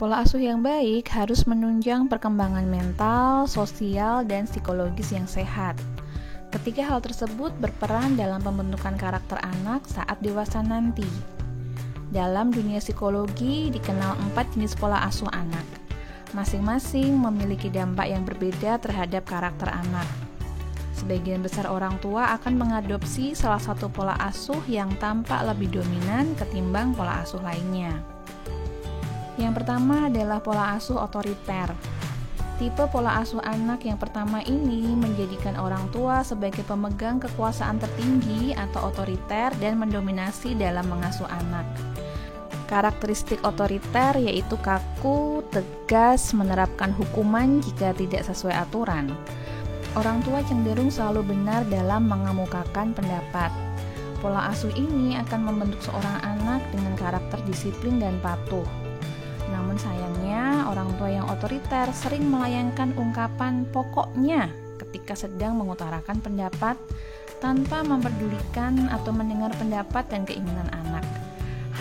Pola asuh yang baik harus menunjang perkembangan mental, sosial, dan psikologis yang sehat. Ketiga hal tersebut berperan dalam pembentukan karakter anak saat dewasa nanti. Dalam dunia psikologi dikenal 4 jenis pola asuh anak. Masing-masing memiliki dampak yang berbeda terhadap karakter anak. Sebagian besar orang tua akan mengadopsi salah satu pola asuh yang tampak lebih dominan ketimbang pola asuh lainnya. Yang pertama adalah pola asuh otoriter. Tipe pola asuh anak yang pertama ini menjadikan orang tua sebagai pemegang kekuasaan tertinggi atau otoriter dan mendominasi dalam mengasuh anak. Karakteristik otoriter yaitu kaku, tegas, menerapkan hukuman jika tidak sesuai aturan. Orang tua cenderung selalu benar dalam mengemukakan pendapat. Pola asuh ini akan membentuk seorang anak dengan karakter disiplin dan patuh. Namun sayangnya, orang tua yang otoriter sering melayangkan ungkapan pokoknya ketika sedang mengutarakan pendapat tanpa memperdulikan atau mendengar pendapat dan keinginan anak.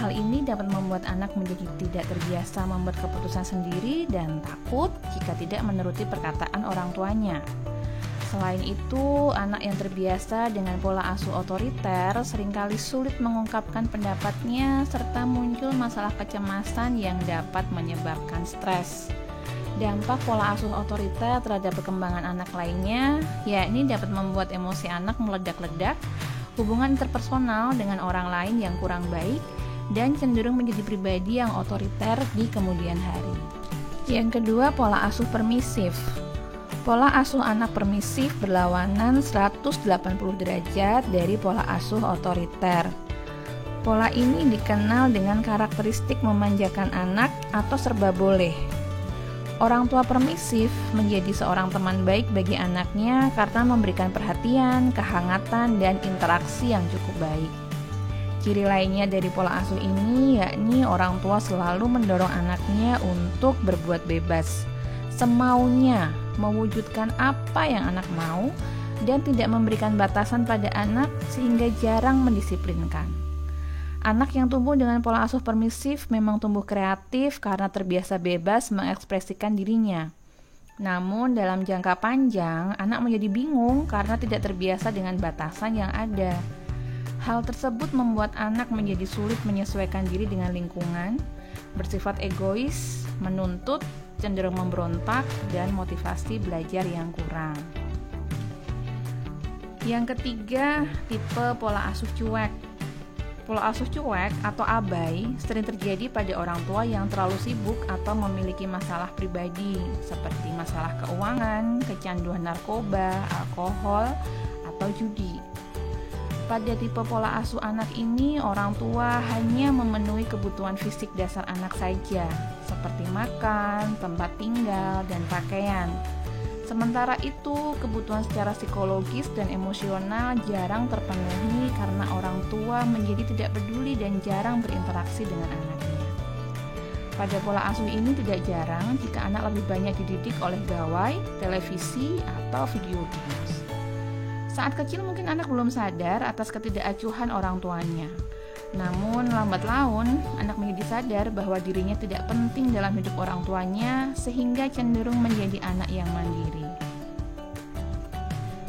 Hal ini dapat membuat anak menjadi tidak terbiasa membuat keputusan sendiri dan takut jika tidak menuruti perkataan orang tuanya. Selain itu, anak yang terbiasa dengan pola asuh otoriter seringkali sulit mengungkapkan pendapatnya serta muncul masalah kecemasan yang dapat menyebabkan stres. Dampak pola asuh otoriter terhadap perkembangan anak lainnya, yakni dapat membuat emosi anak meledak-ledak, hubungan interpersonal dengan orang lain yang kurang baik, dan cenderung menjadi pribadi yang otoriter di kemudian hari. Yang kedua, pola asuh permisif. Pola asuh anak permisif berlawanan 180 derajat dari pola asuh otoriter. Pola ini dikenal dengan karakteristik memanjakan anak atau serba boleh. Orang tua permisif menjadi seorang teman baik bagi anaknya karena memberikan perhatian, kehangatan, dan interaksi yang cukup baik. Ciri lainnya dari pola asuh ini yakni orang tua selalu mendorong anaknya untuk berbuat bebas, semaunya, mewujudkan apa yang anak mau, dan tidak memberikan batasan pada anak sehingga jarang mendisiplinkan. Anak yang tumbuh dengan pola asuh permisif memang tumbuh kreatif karena terbiasa bebas mengekspresikan dirinya. Namun dalam jangka panjang, anak menjadi bingung karena tidak terbiasa dengan batasan yang ada. Hal tersebut membuat anak menjadi sulit menyesuaikan diri dengan lingkungan, bersifat egois, menuntut, cenderung memberontak, dan motivasi belajar yang kurang. Yang ketiga, tipe pola asuh cuek. Pola asuh cuek atau abai sering terjadi pada orang tua yang terlalu sibuk atau memiliki masalah pribadi seperti masalah keuangan, kecanduan narkoba, alkohol, atau judi. Pada tipe pola asuh anak ini, orang tua hanya memenuhi kebutuhan fisik dasar anak saja, seperti makan, tempat tinggal, dan pakaian. Sementara itu, kebutuhan secara psikologis dan emosional jarang terpenuhi karena orang tua menjadi tidak peduli dan jarang berinteraksi dengan anaknya. Pada pola asuh ini tidak jarang jika anak lebih banyak dididik oleh gawai, televisi, atau video games. Saat kecil mungkin anak belum sadar atas ketidakacuhan orang tuanya. Namun lambat laun, anak menjadi sadar bahwa dirinya tidak penting dalam hidup orang tuanya sehingga cenderung menjadi anak yang mandiri.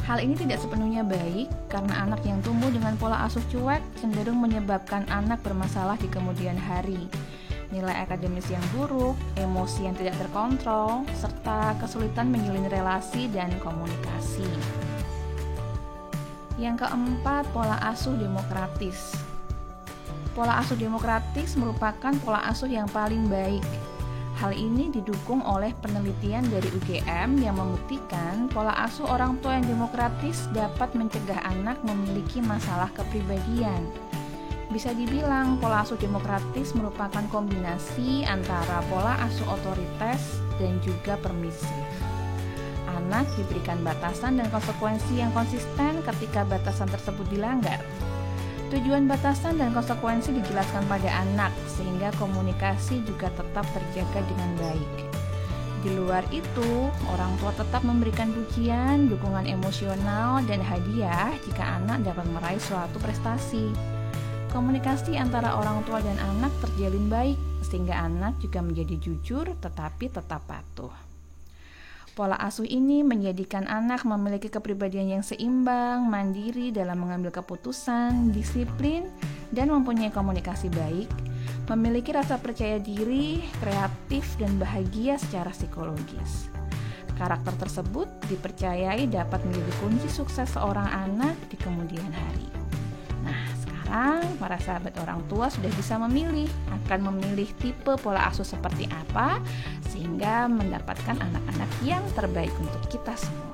Hal ini tidak sepenuhnya baik karena anak yang tumbuh dengan pola asuh cuek cenderung menyebabkan anak bermasalah di kemudian hari. Nilai akademis yang buruk, emosi yang tidak terkontrol, serta kesulitan menjalin relasi dan komunikasi. Yang keempat, pola asuh demokratis. Pola asuh demokratis merupakan pola asuh yang paling baik. Hal ini didukung oleh penelitian dari UGM yang membuktikan pola asuh orang tua yang demokratis dapat mencegah anak memiliki masalah kepribadian. Bisa dibilang pola asuh demokratis merupakan kombinasi antara pola asuh otoritas dan juga permisif. Anak diberikan batasan dan konsekuensi yang konsisten ketika batasan tersebut dilanggar. Tujuan batasan dan konsekuensi dijelaskan pada anak sehingga komunikasi juga tetap terjaga dengan baik. Di luar itu, orang tua tetap memberikan pujian, dukungan emosional, dan hadiah jika anak dapat meraih suatu prestasi. Komunikasi antara orang tua dan anak terjalin baik, sehingga anak juga menjadi jujur tetapi tetap patuh. Pola asuh ini menjadikan anak memiliki kepribadian yang seimbang, mandiri dalam mengambil keputusan, disiplin, dan mempunyai komunikasi baik, memiliki rasa percaya diri, kreatif, dan bahagia secara psikologis. Karakter tersebut dipercayai dapat menjadi kunci sukses seorang anak di kemudian hari. Nah, sekarang para sahabat orang tua sudah bisa memilih akan memilih tipe pola asuh seperti apa sehingga mendapatkan anak-anak yang terbaik untuk kita semua.